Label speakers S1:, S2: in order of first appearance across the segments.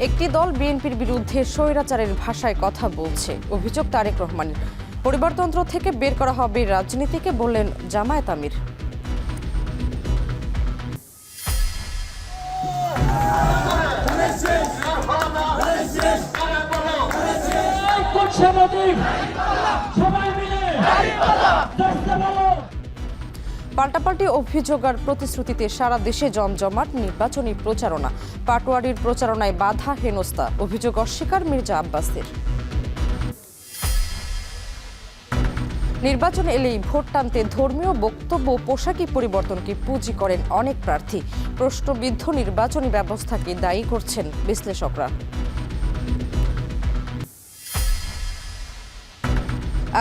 S1: একটি দল বিএনপির বিরুদ্ধে স্বৈরাচারের ভাষায় কথা বলছে, অভিযোগ তারেক রহমানের। পরিবারতন্ত্র থেকে বের করা হবে রাজনীতিকে, বললেন জামায়াত আমির। পাল্টাপাল্টি অভিযোগ আর প্রতিশ্রুতিতে সারা দেশে জমজমাট নির্বাচনী প্রচারণা। পাটোয়ারির প্রচারণায় বাধা, হেনস্থা, অভিযোগ অস্বীকার মির্জা আব্বাসের। নির্বাচন এলেই ভোট টানতে ধর্মীয় বক্তব্য ও পোশাকি পরিবর্তনকে পুঁজি করেন অনেক প্রার্থী। প্রশ্নবিদ্ধ নির্বাচনী ব্যবস্থাকে দায়ী করছেন বিশ্লেষকরা।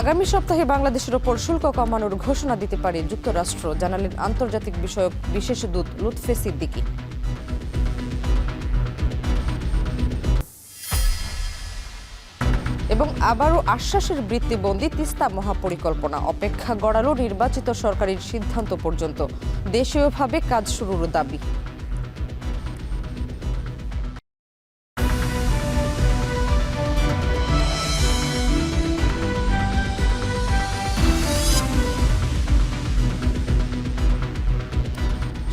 S1: আগামী সপ্তাহে বাংলাদেশের ওপর শুল্ক কমানোর ঘোষণা দিতে পারে যুক্তরাষ্ট্র, জানালেন আন্তর্জাতিক বিষয়ক বিশেষ দূত লুৎফে সিদ্দিকী। এবং আবারও আশ্বাসের বৃত্তিবন্দী তিস্তা মহাপরিকল্পনা। অপেক্ষা গড়ালো নির্বাচিত সরকারের সিদ্ধান্ত পর্যন্ত, দেশীয়ভাবে কাজ শুরুর দাবি।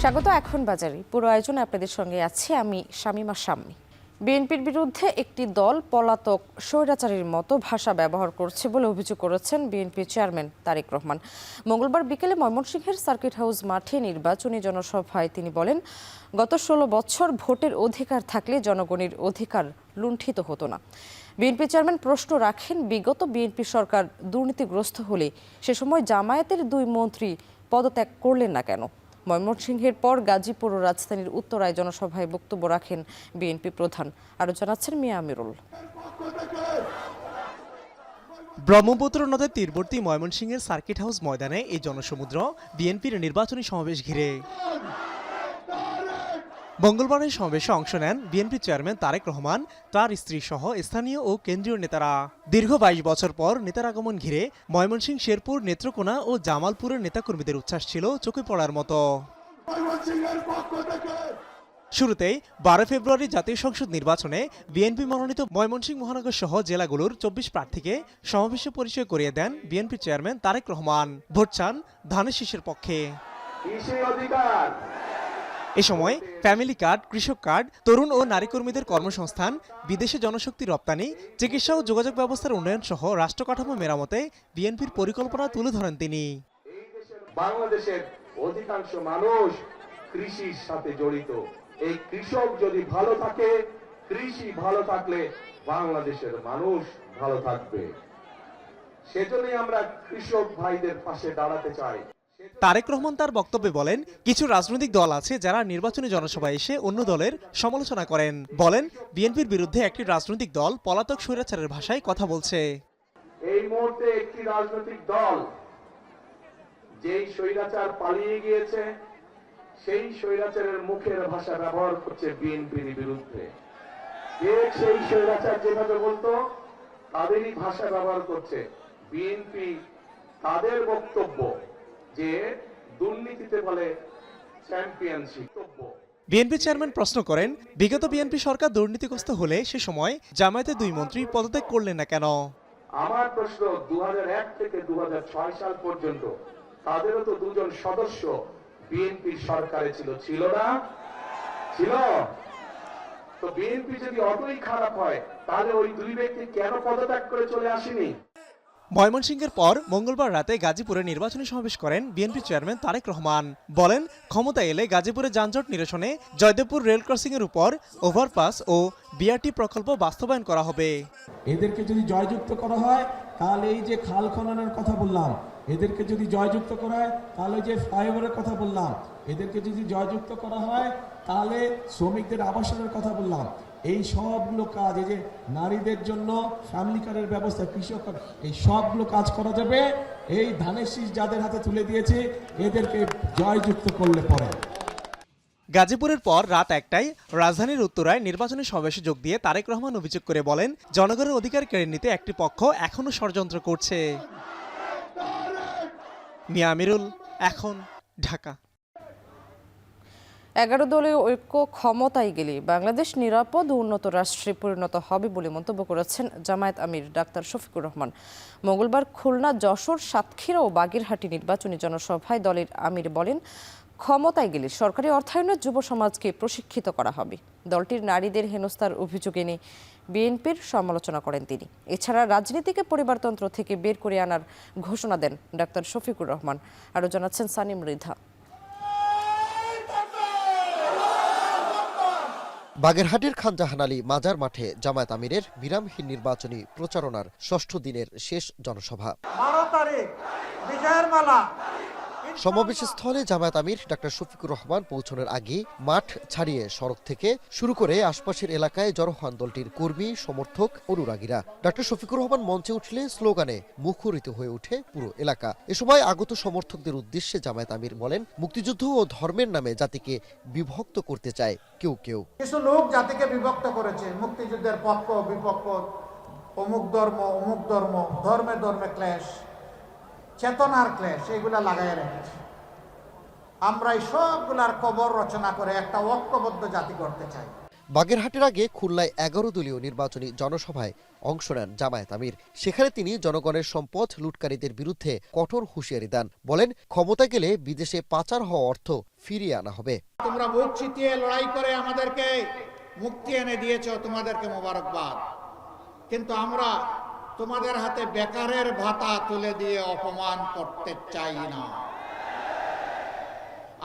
S1: স্বাগত এখন বাজারে। পুরো আয়োজনে আপনাদের সঙ্গে আছি আমি শামিমা শাম্মী। বিএনপির বিরুদ্ধে একটি দল পলাতক স্বৈরাচারের মতো ভাষা ব্যবহার করছে বলে অভিযোগ করেছেন বিএনপি চেয়ারম্যান তারেক রহমান। মঙ্গলবার বিকেলে ময়মনসিংহের সার্কিট হাউস মাঠে নির্বাচনী জনসভায় তিনি বলেন, গত 16 বছর ভোটের অধিকার থাকলে জনগণের অধিকার লুণ্ঠিত হতো না। বিএনপি চেয়ারম্যান প্রশ্ন রাখেন, বিগত বিএনপি সরকার দুর্নীতিগ্রস্ত হলে সে সময় জামায়াতের 2 মন্ত্রী পদত্যাগ করলেন না কেন? ময়মনসিংহের পর গাজীপুর ও রাজধানীর উত্তরায় জনসভায় বক্তব্য রাখেন বিএনপি প্রধান। আরও জানাচ্ছেন মিয়া আমিরুল।
S2: ব্রহ্মপুত্র নদের তীরবর্তী ময়মনসিংহের সার্কিট হাউস ময়দানে এই জনসমুদ্র বিএনপির নির্বাচনী সমাবেশ ঘিরে। মঙ্গলবারের সমাবেশে অংশ নেন বিএনপি চেয়ারম্যান তারেক রহমান, তার স্ত্রী সহ স্থানীয় ও কেন্দ্রীয় নেতারা। দীর্ঘ 22 বছর পর নেতার আগমন ঘিরে ময়মনসিংহ, শেরপুর, নেত্রকোনা ও জামালপুরের নেতাকর্মীদের উচ্ছ্বাস ছিল চোখে পড়ার মতো। শুরুতেই 12 ফেব্রুয়ারি জাতীয় সংসদ নির্বাচনে বিএনপি মনোনীত ময়মনসিংহ মহানগর সহ জেলাগুলোর 24 প্রার্থীকে সমাবেশে পরিচয় করিয়ে দেন বিএনপি চেয়ারম্যান তারেক রহমান। ভোট চান ধানের শীষের পক্ষে। এ সময় ফ্যামিলি কার্ড, কৃষক কার্ড, তরুণ ও নারী কর্মীদের কর্মসংস্থান, বিদেশে জনশক্তি রপ্তানি, চিকিৎসা ও যোগাযোগ ব্যবস্থার উন্নয়ন সহ রাষ্ট্র কাঠামো মেরামতে বিএনপির পরিকল্পনা তুলে ধরেন তিনি।
S3: বাংলাদেশের অধিকাংশ মানুষ কৃষির সাথে জড়িত। এই কৃষক যদি ভালো থাকে, কৃষি ভালো থাকলে বাংলাদেশের মানুষ ভালো থাকবে। সেজন্যই আমরা কৃষক ভাইদের পাশে দাঁড়াতে চাই।
S2: তারেক রহমান তার বক্তব্যে বলেন, কিছু রাজনৈতিক দল আছে যারা নির্বাচনী জনসভায় এসে অন্য দলের সমালোচনা করেন। বলেন, বিএনপির বিরুদ্ধে একটি রাজনৈতিক দল পলাতক স্বৈরাচারের ভাষায় কথা বলছে।
S3: এই মুহূর্তে একটি রাজনৈতিক দল যেই স্বৈরাচার পালিয়ে গিয়েছে, সেই স্বৈরাচারের মুখের ভাষা ব্যবহার করছে বিএনপির বিরুদ্ধে। সেই স্বৈরাচার যেভাবে বলতো তাদেরই ভাষা ব্যবহার করছে বিএনপি। তাদের বক্তব্য যে দুর্নীতিতে বলে চ্যাম্পিয়নশিপ।
S2: বিএনপি চেয়ারম্যান প্রশ্ন করেন, বিগত বিএনপি সরকার দুর্নীতিগ্রস্ত হলে সে সময় জামায়াতের 2 মন্ত্রী পদত্যাগ করলেন না কেন?
S3: আমার প্রশ্ন, 2001 থেকে 2006 সাল পর্যন্ত তাদেরও তো 2 জন সদস্য বিএনপি সরকারে ছিল না? ছিল। তো বিএনপি যদি অতই খারাপ হয়, তাহলে ওই 2 ব্যক্তি কেন পদত্যাগ করে চলে আসেনি?
S2: ময়মনসিংহের পর মঙ্গলবার রাতে গাজীপুরে নির্বাচনী সমাবেশ করেন বিএনপি চেয়ারম্যান তারেক রহমান। বলেন, ক্ষমতা এলে গাজীপুরে যানজট নিরসনে জয়দেবপুর রেল ক্রসিং এর উপর ওভারপাস ও বিআরটি প্রকল্প বাস্তবায়ন করা হবে।
S4: এদেরকে যদি জয়যুক্ত করা হয়, তাহলে এই যে খাল খননের কথা বললাম, এদেরকে যদি জয়যুক্ত করা হয়, তাহলে যে ফ্লাইওভারের কথা বললাম, এদেরকে যদি জয়যুক্ত করা হয়, তাহলে শ্রমিকদের আবাসনের কথা বললাম, এই সবগুলো কাজ, এই যে নারীদের জন্য ফ্যামিলি কার্ডের ব্যবস্থা, কৃষক, এই সবগুলো কাজ করা যাবে এই ধানের শীষ যাদের হাতে তুলে দিয়েছে এদেরকে জয়যুক্ত করলে পরে।
S2: গাজীপুরের পর রাত 1টায় রাজধানীর উত্তরায় নির্বাচনী সমাবেশে যোগ দিয়ে তারেক রহমান অভিযোগ করে বলেন, জনগণের অধিকার কেড়ে নিতে একটি পক্ষ এখনো ষড়যন্ত্র করছে। মিয়া আমিরুল, এখন, ঢাকা।
S1: 11 দলীয় ঐক্য ক্ষমতায় গেলে বাংলাদেশ নিরাপদ ও উন্নত রাষ্ট্রে পরিণত হবে বলে মন্তব্য করেছেন জামায়াত আমির ডাক্তার শফিকুর রহমান। মঙ্গলবার খুলনা, যশোর, সাতক্ষীরা ও বাগেরহাটি নির্বাচনী জনসভায় দলের আমির বলেন, ক্ষমতায় গেলে সরকারি অর্থায়নে যুব সমাজকে প্রশিক্ষিত করা হবে। দলটির নারীদের হেনস্থার অভিযোগ এনে বিএনপির সমালোচনা করেন তিনি। এছাড়া রাজনীতিকে পরিবারতন্ত্র থেকে বের করে আনার ঘোষণা দেন ডাক্তার শফিকুর রহমান। আরও জানাচ্ছেন সানি মৃধা।
S5: বাগেরহাটের খান জাহান আলী মাজার মাঠে জামায়াত আমিরের বিরামহীন নির্বাচনী প্রচারণার ৬ষ্ঠ দিনের শেষ জনসভা। সমাবেশস্থলে জামায়াত আমির ডাক্তার শফিকুর রহমান পৌঁছানোর আগে মাঠ ছাড়িয়ে সড়ক থেকে শুরু করে আশপাশের এলাকায় জড়ো হন দলটির কর্মী, সমর্থক, অনুরাগীরা। ডাক্তার শফিকুর রহমান মঞ্চে উঠলে স্লোগানে মুখরিত হয়ে ওঠে পুরো এলাকা। এ সময় আগত সমর্থকদের উদ্দেশ্যে জামায়াত আমির বলেন, মুক্তিযুদ্ধ ও ধর্মের নামে জাতিকে বিভক্ত করতে চায় কেউ কেউ।
S6: কিছু লোক জাতিকে বিভক্ত করেছে, মুক্তিযুদ্ধের পক্ষ বিপক্ষ, অমুক ধর্ম, ধর্মে ধর্মে ক্লেশ, চেতনার ক্লেশ, এগুলা লাগাই রেখেছে। আমরা এই সবগুলার কবর রচনা করে একটা ঐক্যবদ্ধ জাতি করতে চাই।
S5: বাগেরহাটের আগে খুলনায় 11 দলীয় নির্বাচনী জনসভায় অংশ নেন জামায়াত আমির। সেখানে তিনি জনগণের সম্পদ লুটকারীদের বিরুদ্ধে কঠোর হুঁশিয়ারি দেন। বলেন, ক্ষমতা গেলে বিদেশে পাচার হওয়া অর্থ ফিরিয়ে আনা হবে।
S6: তোমরা বুক চিতিয়ে লড়াই করে আমাদেরকে মুক্তি এনে দিয়েছো, তোমাদেরকে মোবারকবাদ। কিন্তু আমরা তোমাদের হাতে বেকারের ভাতা তুলে দিয়ে অপমান করতে চাই না।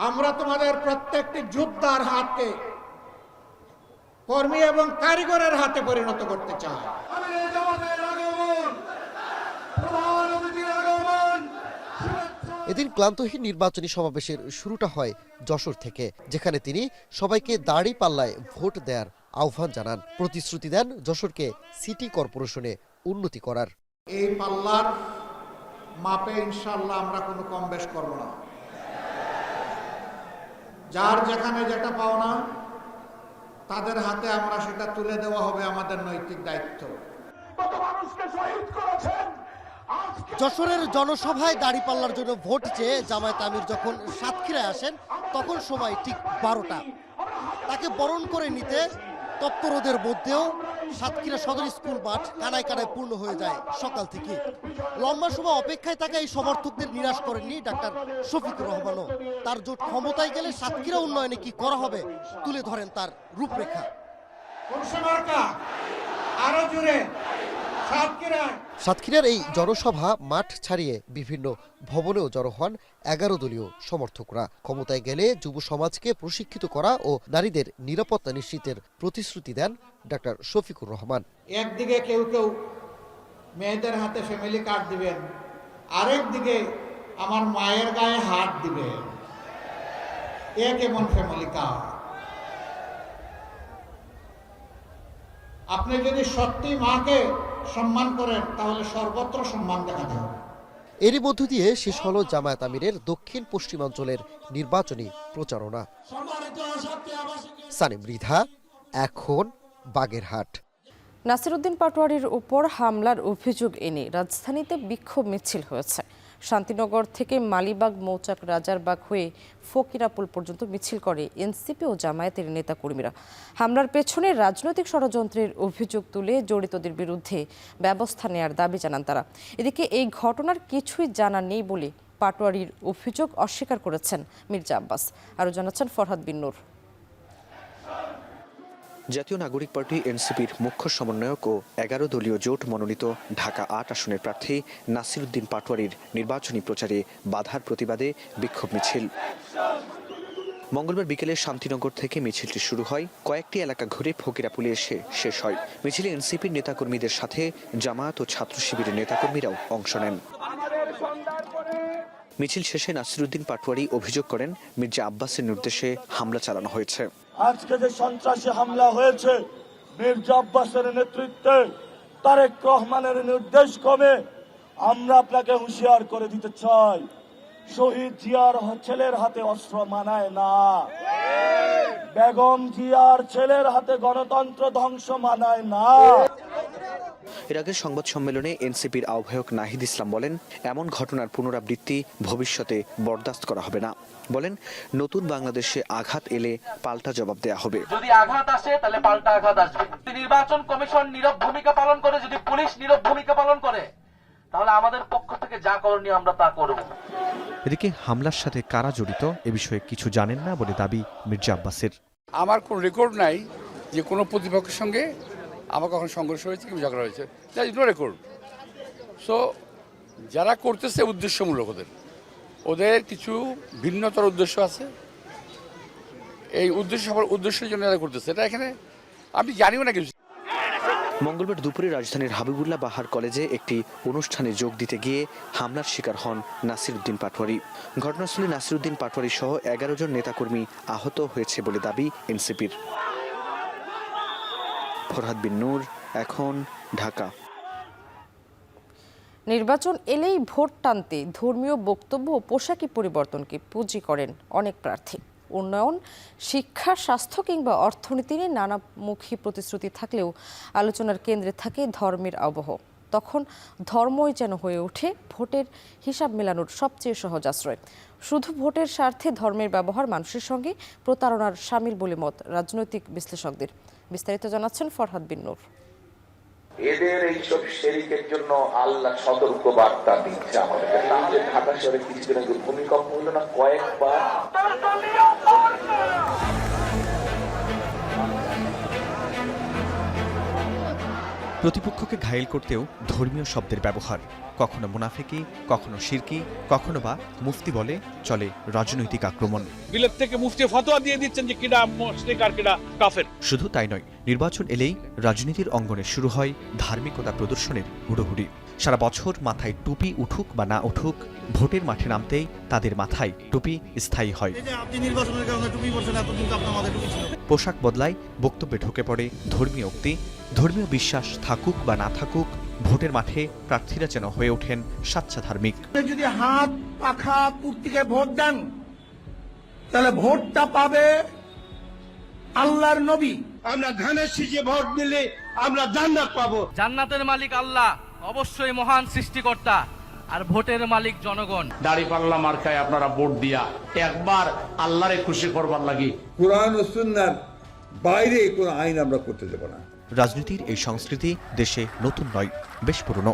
S6: আমরা তোমাদের প্রত্যেকটি যোদ্ধার হাতে, কর্মী এবং কারিগরের হাতে পরিণত করতে চাই।
S5: এদিন ক্লান্তহীন নির্বাচনী সমাবেশের শুরুটা হয় যশোর থেকে, যেখানে তিনি সবাইকে দাড়ি পাল্লায় ভোট দেওয়ার আহ্বান জানান। প্রতিশ্রুতি দেন যশোরকে সিটি কর্পোরেশনে উন্নতি করার।
S6: এই পাল্লার মাপে ইনশাআল্লাহ আমরা কোনো কম বেশ করব না। যার যেখানে যেটা পাওনা তাদের হাতে আমরা সেটা তুলে দেওয়া হবে আমাদের নৈতিক দায়িত্ব।
S5: যশোরের জনসভায় দাঁড়িপাল্লার জন্য ভোট চেয়ে জামায়াত আমির যখন সাতক্ষীরায় আসেন, তখন সময় ঠিক 12টা। তাকে বরণ করে নিতে তপ্ত রোদের মধ্যেও সাতক্ষীরা সদর স্কুল মাঠ কানায় কানায় পূর্ণ হয়ে যায় সকাল থেকে। লম্বা সময় অপেক্ষায় থাকা এই সমর্থকদের নিরাশ করেননি ডাক্তার শফিকুর রহমানও। তার জোট ক্ষমতায় গেলে সাতক্ষীরা উন্নয়নে কি করা হবে তুলে ধরেন তার রূপরেখা। সাতক্ষীরার এই জনসভা মাঠ ছাড়িয়ে বিভিন্ন ভবনেও জড়ো হন 11 দলীয় সমর্থকরা। ক্ষমতায় গেলে যুব সমাজকে প্রশিক্ষিত করা ও নারীদের নিরাপত্তা নিশ্চিতের প্রতিশ্রুতি দেন ডাক্তার শফিকুর রহমান।
S6: একদিকে কেউ কেউ মেয়েদের হাতে ফ্যামিলি কার্ড দিবেন, আরেক দিকে আমার মায়ের গায়ে হাত দিবেন। এ কেমন ফ্যামিলি কার্ড? আপনি যদি সত্যি মাকে সম্মান করেন তাহলে সর্বত্র সম্মান দেখাতে হবে।
S5: এরই মধ্য দিয়ে শেষ হলো জামায়াত আমিরের দক্ষিণ পশ্চিমাঞ্চলের নির্বাচনী প্রচারণা। সানি মৃধা, এখন বাগেরহাট।
S1: নাসিরউদ্দিন পাটোয়ারির উপর হামলার অভিযোগ এনে রাজধানীতে বিক্ষোভ মিছিল হয়েছে। শান্তিনগর থেকে মালিবাগ, মৌচাক, রাজারবাগ হয়ে ফকিরাপুল পর্যন্ত মিছিল করে এনসিপি ও জামায়াতের নেতাকর্মীরা। হামলার পেছনে রাজনৈতিক ষড়যন্ত্রের অভিযোগ তুলে জড়িতদের বিরুদ্ধে ব্যবস্থা নেয়ার দাবি জানান তারা। এদিকে এই ঘটনার কিছুই জানা নেই বলে পাটোয়ারির অভিযোগ অস্বীকার করেছেন মির্জা আব্বাস। আরও জানাচ্ছেন ফরহাদ বিন নূর।
S7: জাতীয় নাগরিক পার্টি এনসিপির মুখ্য সমন্বয়ক ও 11 দলীয় জোট মনোনীত ঢাকা 8 আসনের প্রার্থী নাসিরউদ্দিন পাটোয়ারির নির্বাচনী প্রচারে বাধার প্রতিবাদে বিক্ষোভ মিছিল। মঙ্গলবার বিকেলে শান্তিনগর থেকে মিছিলটি শুরু হয়, কয়েকটি এলাকা ঘুরে ফকিরাপুলে এসে শেষ হয়। মিছিলে এনসিপির নেতাকর্মীদের সাথে জামায়াত ও ছাত্র শিবিরের নেতাকর্মীরাও অংশ নেন। মিছিল শেষে নাসিরউদ্দিন পাটোয়ারি অভিযোগ করেন, মির্জা আব্বাসের নির্দেশে হামলা চালানো হয়েছে।
S8: আজকে যে সন্ত্রাসী হামলা হয়েছে মির্জা আব্বাসের নেতৃত্বে, তারেক রহমানের নির্দেশ ক্রমে আমরা আপনাকে হুঁশিয়ার করে দিতে চাই, শহীদ জিয়ার ছেলের হাতে অস্ত্র মানায় না, বেগম জিয়ার ছেলের হাতে গণতন্ত্র ধ্বংস মানায় না।
S7: এর আগে সংবাদ সম্মেলনে এনসিপির আহ্বায়ক নাহিদ ইসলাম বলেন, এমন ঘটনার পুনরাবৃত্তি ভবিষ্যতে বরদাস্ত করা হবে না। বলেন, নতুন বাংলাদেশে আঘাত এলে পাল্টা জবাব দেয়া হবে।
S9: যদি আঘাত আসে তাহলে পাল্টা আঘাত আসবে। যদি নির্বাচন কমিশন নীরব ভূমিকা পালন করে, যদি পুলিশ নীরব ভূমিকা পালন করে, তাহলে আমাদের পক্ষ থেকে যা করণীয় আমরা তা করব।
S10: এদিকে হামলার সাথে কারা জড়িত এ বিষয়ে কিছু জানেন না বলে দাবি মির্জা আব্বাসের।
S11: আমার কোনো রেকর্ড নাই যে কোনো প্রতিপক্ষের সঙ্গে আমার কখন সংঘর্ষ হয়েছে কিংবা ঝগড়া হয়েছে, that is no record. So যারা করতেছে উদ্দেশ্যমূলক, ওদের কিছু ভিন্নতর উদ্দেশ্য আছে। এই উদ্দেশ্যের জন্য এরা করতেছে, এটা এখানে আমি জানিও না কিছু।
S7: মঙ্গলবার দুপুরে রাজধানীর হাবিবুল্লাহ বাহার কলেজে একটি অনুষ্ঠানে যোগ দিতে গিয়ে হামলার শিকার হন নাসিরউদ্দিন পাটোয়ারি। ঘটনাস্থলে নাসিরউদ্দিন পাটোয়ারি সহ 11 জন নেতাকর্মী আহত হয়েছে বলে দাবি এনসিপির। ফরহাদ বিন নূর, এখন, ঢাকা।
S1: নির্বাচন এলেই ভোট টানতে ধর্মীয় বক্তব্য ও পোশাকি পরিবর্তনকে পুঁজি করেন অনেক প্রার্থী। উন্নয়ন, শিক্ষা, স্বাস্থ্য কিংবা অর্থনীতি নিয়ে নানামুখী প্রতিশ্রুতি থাকলেও আলোচনার কেন্দ্রে থাকে ধর্মের আবহ। তখন ধর্মই যেন হয়ে ওঠে ভোটের হিসাব মেলানোর সবচেয়ে সহজ আশ্রয়। শুধু ভোটের স্বার্থে ধর্মের ব্যবহার মানুষের সঙ্গে প্রতারণার শামিল বলে মত রাজনৈতিক বিশ্লেষকদের। বিস্তারিত জানাচ্ছেন ফরহাদ বিন নূর।
S3: এদের এইসব শেরিকের জন্য আল্লাহ সতর্ক বার্তা দিচ্ছে আমাদেরকে। তাহলে ঢাকা শহরে কিছুদিন আগে ভূমিকম্প হলো না কয়েকবার।
S10: প্রতিপক্ষকে ঘায়েল করতেও ধর্মীয় শব্দের ব্যবহার, কখনো মুনাফিকি, কখনো শিরকি, কখনো বা মুফতি বলে চলে রাজনৈতিক আক্রমণ।
S8: বিলেত থেকে মুফতি ফতোয়া দিয়ে দিচ্ছেন যে কিডা মুশরিক আর কিডা কাফের।
S10: শুধু তাই নয়, নির্বাচন এলেই রাজনীতির অঙ্গনে শুরু হয় ধার্মিকতা প্রদর্শনের হুড়োহুড়ি। সারা বছর মাথায় টুপি উঠুক বা না উঠুক, ভোটের মাঠে নামতেই তাদের মাথায় টুপি স্থায়ী হয়। পোশাক বদলায়, বক্তব্যে ঢুকে পড়ে ধর্মীয় উক্তি। ধর্মীয় বিশ্বাস থাকুক বা না থাকুক, ভোটের মাঠে প্রার্থীরা যেন হয়ে ওঠেন সাচ্চা ধার্মিক।
S8: যদি হাত পাখা কুর্তিকে ভোট দেন, তাহলে ভোটটা পাবে আল্লাহর নবী। আমরা ধানের শীষে ভোট দিলে আমরা জান্নাত পাবো।
S9: জান্নাতের মালিক আল্লাহ, অবশ্যই মহান সৃষ্টিকর্তা, আর ভোটের মালিক জনগণ।
S8: দাড়িপাল্লা মার্কায় আপনারা ভোট দিয়া একবার আল্লাহরে খুশি করবার লাগি।
S11: কোরআন ও সুন্নাহর বাইরে কোনো আইন আমরা করতে দেব না।
S10: রাজনীতির এই সংস্কৃতি দেশে নতুন নয়, বেশ পুরনো।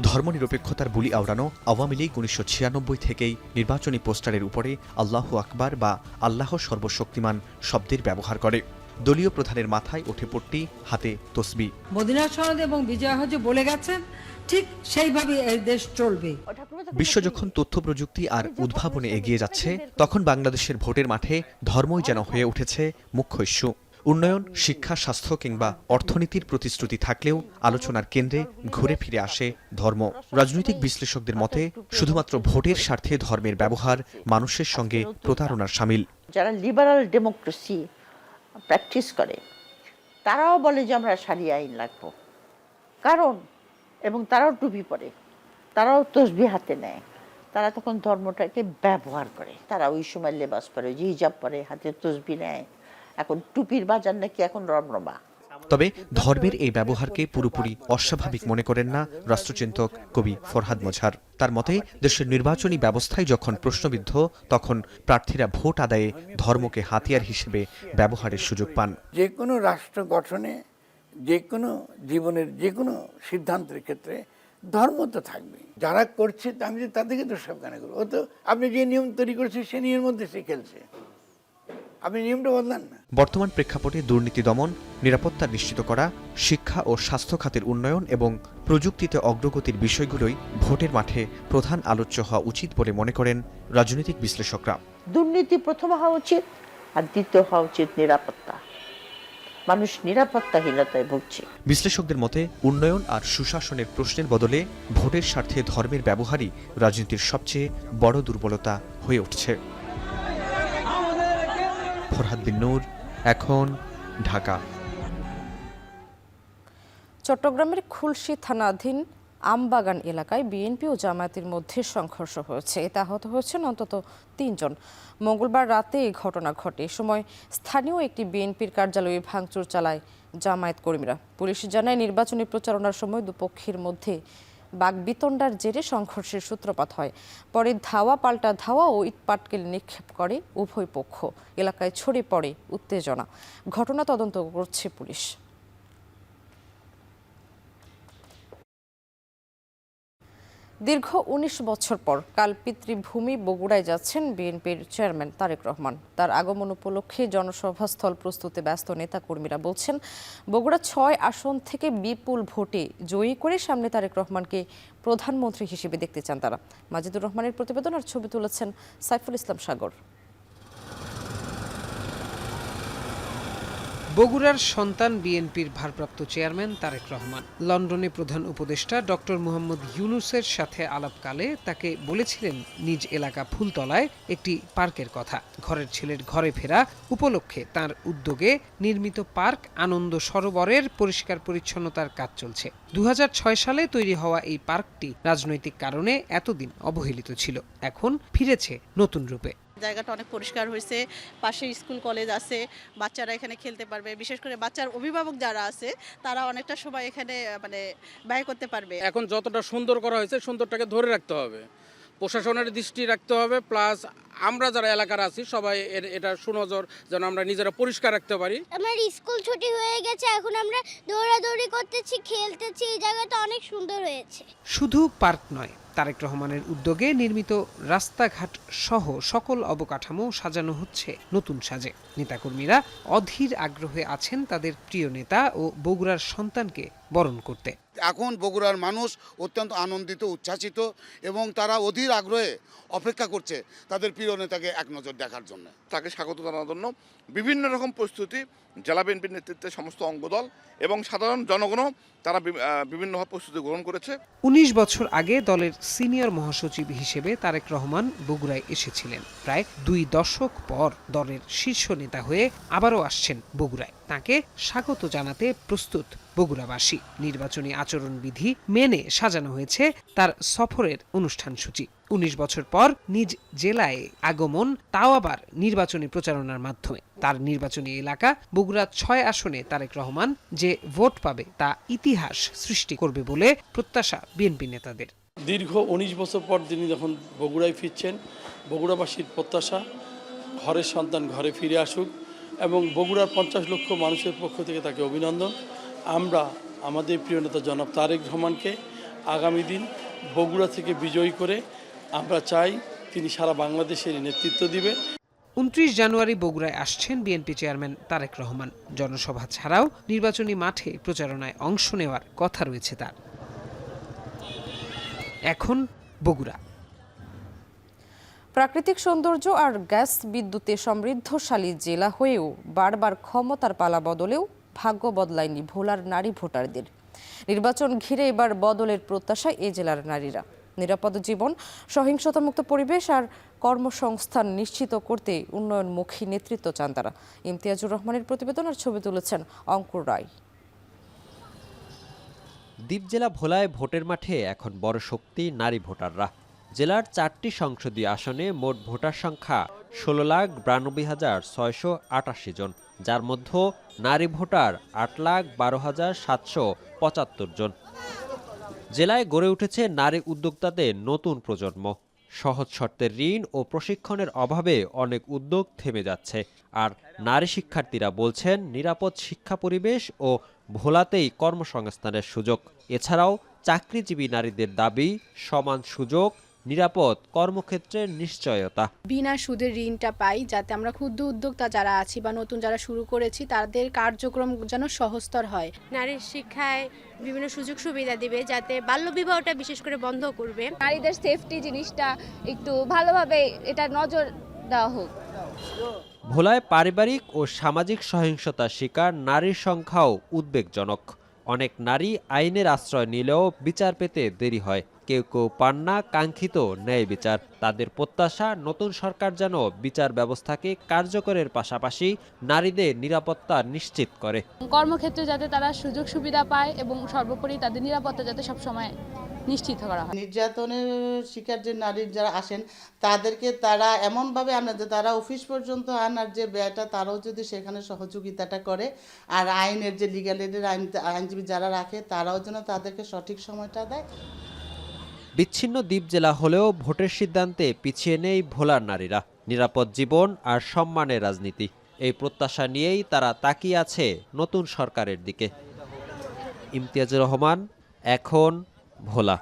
S10: ধর্মনিরপেক্ষতার বুলি আওড়ানো আওয়ামী লীগ 1996 থেকেই নির্বাচনী পোস্টারের উপরে আল্লাহু আকবার বা আল্লাহ সর্বশক্তিমান শব্দের ব্যবহার করে। দলীয় প্রধানের মাথায় ওঠে পট্টি, হাতে তসবিহ।
S12: মদিনা সনদ এবং বিজয় হজে বলে গেছেন, ঠিক সেইভাবে এই দেশ চলবে।
S10: বিশ্ব যখন তথ্য প্রযুক্তি আর উদ্ভাবনে এগিয়ে যাচ্ছে, তখন বাংলাদেশের ভোটের মাঠে ধর্মই যেন হয়ে উঠেছে মুখ্য ইস্যু। উন্নয়ন, শিক্ষা, স্বাস্থ্য কিংবা অর্থনীতির প্রতিশ্রুতি থাকলেও আলোচনার কেন্দ্রে ঘুরে ফিরে আসে ধর্ম। রাজনৈতিক বিশ্লেষকদের মতে শুধুমাত্র ভোটের স্বার্থে ধর্মের ব্যবহার মানুষের সঙ্গে প্রতারণার শামিল।
S12: যারা লিবারাল ডেমোক্রেসি প্র্যাকটিস করে তারাও বলে যে আমরা শারিয়া আইন লাগবো, কারণ এবং তারাও টুপি পরে, তারাও তসবিহ হাতে নেয়, তারা তখন ধর্মটাকে ব্যবহার করে। তারা ওই সময় লেবাস পরে, যে হিজাব পরে, হাতে তসবিহ নেয়। এখন টুপির বাজার নাকি এখন রমরমা।
S10: তবে ধর্মের এই ব্যবহারকে পুরোপুরি অস্বাভাবিক মনে করেন না রাষ্ট্রচিন্তক কবি ফরহাদ মজহার। তার মতে, দেশের নির্বাচনী ব্যবস্থায় যখন প্রশ্নবিদ্ধ, তখন প্রার্থীরা ভোট আদায়ে ধর্মকে হাতিয়ার হিসেবে ব্যবহারের সুযোগ পান।
S11: যে কোনো রাষ্ট্র গঠনে, যে কোনো জীবনের যে কোনো সিদ্ধান্তের ক্ষেত্রে ধর্ম তো থাকবে। যারা করছে আমি যে তাদেরকে তো সব কেন করবো? ও তো আপনি যে নিয়ম তৈরি করেছে সে নিয়মের মধ্যে সে খেলছে, আপনি নিয়মটা বদলান না।
S10: বর্তমান প্রেক্ষাপটে দুর্নীতি দমন, নিরাপত্তা নিশ্চিত করা, শিক্ষা ও স্বাস্থ্য খাতের উন্নয়ন এবং প্রযুক্তিতে অগ্রগতির বিষয়গুলোই ভোটের মাঠে প্রধান আলোচ্য হওয়া উচিত বলে মনে করেন রাজনৈতিক বিশ্লেষকরা।
S12: দুর্নীতি প্রথম হওয়া উচিত, আর দ্বিতীয় হওয়া উচিত নিরাপত্তা। মানুষ নিরাপত্তাহীনতায় ভুগছে।
S10: বিশ্লেষকদের মতে উন্নয়ন আর সুশাসনের প্রশ্নের বদলে ভোটের স্বার্থে ধর্মের ব্যবহারই রাজনীতির সবচেয়ে বড় দুর্বলতা হয়ে উঠছে। ফরহাদ বিন নূর, এখন, ঢাকা।
S1: চট্টগ্রামের খুলশী থানাধীন আমবাগান এলাকায় বিএনপি ও জামায়াতের মধ্যে সংঘর্ষ হয়েছে। এতে আহত হয়েছেন অন্তত ৩ জন। মঙ্গলবার রাতে এই ঘটনা ঘটে। এ সময় স্থানীয় একটি বিএনপির কার্যালয়ে ভাঙচুর চালায় জামায়াত কর্মীরা। পুলিশ জানায়, নির্বাচনী প্রচারণার সময় দুপক্ষের মধ্যে বাকবিতণ্ডার জেরে সংঘর্ষের সূত্রপাত হয়। পরে ধাওয়া পাল্টা ধাওয়া ও ইটপাটকেল নিক্ষেপ করে উভয় পক্ষ। এলাকায় ছড়িয়ে পড়ে উত্তেজনা। ঘটনা তদন্ত করছে পুলিশ। দীর্ঘ ১৯ বছর পর কাল পিতৃভূমি বগুড়ায় যাচ্ছেন বিএনপির চেয়ারম্যান তারেক রহমান। তার আগমন উপলক্ষে জনসভাস্থল প্রস্তুতে ব্যস্ত নেতাকর্মীরা বলছেন, বগুড়া ৬ আসন থেকে বিপুল ভোটে জয়ী করে সামনে তারেক রহমানকে প্রধানমন্ত্রী হিসেবে দেখতে চান তারা। মাজিদুর রহমানের প্রতিবেদন আর ছবি তুলেছেন সাইফুল ইসলাম সাগর।
S13: বগুড়ার সন্তান বিএনপির ভারপ্রাপ্ত চেয়ারম্যান তারেক রহমান লন্ডনে প্রধান উপদেষ্টা ডক্টর মোহাম্মদ ইউনূসের সাথে আলাপকালে তাকে বলেছিলেন নিজ এলাকা ফুলতলায় একটি পার্কের কথা। ঘরের ছেলের ঘরে ফেরা উপলক্ষে তার উদ্যোগে নির্মিত পার্ক আনন্দ সরোবরের পরিষ্কার পরিচ্ছন্নতার কাজ চলছে। ২০০৬ সালে তৈরি হওয়া এই পার্কটি রাজনৈতিক কারণে এতদিন অবহেলিত ছিল, এখন ফিরেছে নতুন রূপে।
S14: জায়গাটা অনেক পরিষ্কার হয়েছে, পাশে স্কুল কলেজ আছে, বাচ্চারা এখানে খেলতে পারবে। বিশেষ করে বাচ্চার অভিভাবক যারা আছে তারা অনেকটা সময় এখানে ব্যয় করতে পারবে।
S15: এখন যতটা সুন্দর করা হয়েছে সুন্দরটাকে ধরে রাখতে হবে, প্রশাসনের দৃষ্টি রাখতে হবে, প্লাস আমরা যারা এলাকার আছি সবাই এটা সুনজর যেন আমরা নিজেরা পরিষ্কার রাখতে পারি।
S16: আমার স্কুল ছুটি হয়ে গেছে, এখন আমরা দৌড়াদৌড়ি করতেছি, খেলতেছি। এই জায়গাটা অনেক সুন্দর হয়েছে।
S13: শুধু পার্ক নয়, তারেক রহমানের উদ্যোগে নির্মিত রাস্তাঘাট সহ সকল অবকাঠামো সাজানো হচ্ছে নতুন সাজে। নেতাকর্মীরা অধীর আগ্রহে আছেন তাদের প্রিয় নেতা ও বগুড়ার সন্তানকে বরণ করতে।
S17: এখন বগুড়ার মানুষ অত্যন্ত আনন্দিত, উচ্ছ্বাসিত এবং তারা অধীর আগ্রহে অপেক্ষা করছে তাদের প্রিয় নেতাকে এক নজর দেখার জন্য।
S18: তাকে স্বাগত জানানোর জন্য বিভিন্ন রকম প্রস্তুতি জেলা বিএনপির নেতৃত্বে সমস্ত অঙ্গদল এবং সাধারণ জনগণও তারা বিভিন্নভাবে প্রস্তুতি গ্রহণ করেছে। ১৯
S13: বছর আগে দলের সিনিয়র মহাসচিব হিসেবে তারেক রহমান বগুড়ায় এসেছিলেন। প্রায় ২ দশক পর দলের শীর্ষ নেতা হয়ে আবারও আসছেন বগুড়ায়। তাকে স্বাগত জানাতে প্রস্তুত বগুড়াবাসী। নির্বাচনী আচরণবিধি মেনে সাজানো হয়েছে তার সফরের অনুষ্ঠান সূচি। ১৯ বছর পর নিজ জেলায় আগমন, তাও আবার নির্বাচনী প্রচারণার মাধ্যমে। তার নির্বাচনী এলাকা বগুড়া ৬ আসনে তারেক রহমান যে ভোট পাবে তা ইতিহাস সৃষ্টি করবে বলে প্রত্যাশা বিএনপি নেতাদের।
S8: দীর্ঘ ১৯ বছর পর তিনি যখন বগুড়ায় ফিরছেন, বগুড়াবাসীর প্রত্যাশা ঘরের সন্তান ঘরে ফিরে আসুক এবং বগুড়ার ৫০ লক্ষ মানুষের পক্ষ থেকে তাকে অভিনন্দন। আমরা আমাদের প্রিয় নেতা জনাব তারেক রহমানকে আগামী দিন বগুড়া থেকে বিজয়ী করে আমরা চাই তিনি সারা বাংলাদেশের নেতৃত্ব দিবে।
S13: ২৯ জানুয়ারি বগুড়ায় আসছেন বিএনপি চেয়ারম্যান তারেক রহমান। জনসভা ছাড়াও নির্বাচনী মাঠে প্রচারণায় অংশ নেওয়ার কথা রয়েছে তার। এখন বগুড়া
S1: প্রাকৃতিক সৌন্দর্য আর গ্যাস বিদ্যুতে সমৃদ্ধশালী জেলা হয়েও বারবার ক্ষমতার পালা বদলেও ভাগ্য বদলায়নি ভোলার নারী ভোটারদের। নির্বাচন ঘিরে এবার বদলের প্রত্যাশায় এ জেলার নারীরা। নিরাপদ জীবন, সহিংসতামুক্ত পরিবেশ আর কর্মসংস্থান নিশ্চিত করতে উন্নয়নমুখী নেতৃত্ব চান তারা। ইমতিয়াজুর রহমানের প্রতিবেদন আর ছবি তুলেছেন অঙ্কুর রায়।
S19: দ্বীপ জেলা ভোলায় ভোটের মাঠে এখন বড় শক্তি নারী ভোটাররা। জেলার ৪টি সংসদীয় আসনে মোট ভোটার সংখ্যা ১৬,৯২,৬৮৮ জন, যার মধ্যে নারী ভোটার ৮,১২,৭৭৫ জন। জেলায় গড়ে উঠেছে নারী উদ্যোক্তাদের নতুন প্রজন্ম। সহজ শর্তের ঋণ ও প্রশিক্ষণের অভাবে অনেক উদ্যোগ থেমে যাচ্ছে। আর নারী শিক্ষার্থীরা বলছেন নিরাপদ শিক্ষা পরিবেশ ও ভোলাতেই কর্মসংস্থানের সুযোগ। এছাড়াও চাকরিজীবী নারীদের দাবি সমান সুযোগ, নিরাপদ কর্মক্ষেত্রের নিশ্চয়তা।
S20: বিনা সুদের ঋণটা পাই যাতে আমরা ক্ষুদ্র উদ্যোক্তা যারা আছি বা নতুন যারা শুরু করেছি তাদের কার্যক্রম যেন সহজতর হয়।
S16: নারীর শিক্ষায় বিভিন্ন সুযোগ সুবিধা দিবে, যাতে বাল্যবিবাহটা বিশেষ করে বন্ধ করবে।
S21: নারীদের সেফটি জিনিসটা একটু ভালোভাবে এটা নজর দেওয়া হোক।
S19: ভোলায় পারিবারিক ও সামাজিক সহিংসতার শিকার নারীর সংখ্যাও উদ্বেগজনক। অনেক নারী আইনের আশ্রয় নিলেও বিচার পেতে দেরি হয়। কেউ কেউ পান না কাঙ্ক্ষিত ন্যায় বিচার। তাদের প্রত্যাশা নতুন সরকার যেন বিচার ব্যবস্থাকে কার্যকরের পাশাপাশি নারীদের নিরাপত্তা নিশ্চিত করে।
S21: কর্মক্ষেত্রে যাতে তারা সুযোগ সুবিধা পায় এবং সর্বোপরি তাদের নিরাপত্তা যাতে সবসময়
S20: নিশ্চিত করা হয়।
S12: নির্যাতনের শিকার যে নারী যারা আসেন তাদেরকে তারা এমনভাবে আনে যে তারা অফিস পর্যন্ত আনার যে ব্যয়টা তারাও যদি সেখানে সহযোগিতাটা করে, আর আইনের যে লিগ্যাল এডের আইনজীবী যারা রাখে তারাও যেন তাদেরকে সঠিক সময়টা দেয়।
S19: বিচ্ছিন্ন দ্বীপ জেলা হলেও ভোটের সিদ্ধান্তে পিছিয়ে নেই ভোলার নারীরা। নিরাপদ জীবন আর সম্মানের রাজনীতি, এই প্রত্যাশা নিয়েই তারা তাকিয়ে আছে নতুন সরকারের দিকে। ইমতিয়াজুর রহমান, এখন, ভোলা।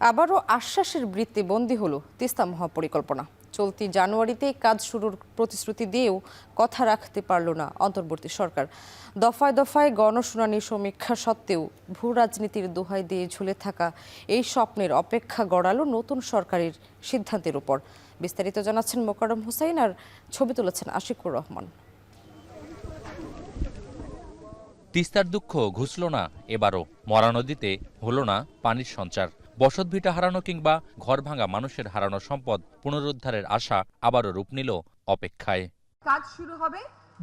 S1: আবারও আশ্বাসের বৃত্তে বন্দী হলো তিস্তা মহাপরিকল্পনা। চলতি জানুয়ারিতে কাজ শুরুর প্রতিশ্রুতি দিয়েও কথা রাখতে পারল না অন্তর্বর্তী সরকার। দফায় দফায় গণশুনানি সমীক্ষা সত্ত্বেও ভূ রাজনীতির দোহাই দিয়ে ঝুলে থাকা এই স্বপ্নের অপেক্ষা গড়ালো নতুন সরকারের সিদ্ধান্তের উপর। বিস্তারিত জানাচ্ছেন মোকাররম হোসেন, আর ছবি তুলেছেন আশিকুর রহমান।
S4: তিস্তার দুঃখ ঘুচল না এবারও, মরা নদীতে হলো না পানির সঞ্চার। বসতভিটা হারানো কিংবা ঘর ভাঙা মানুষের হারানো সম্পদ পুনরুদ্ধারের আশা আবারও রূপ নিল অপেক্ষায়।
S22: কাজ শুরু হবে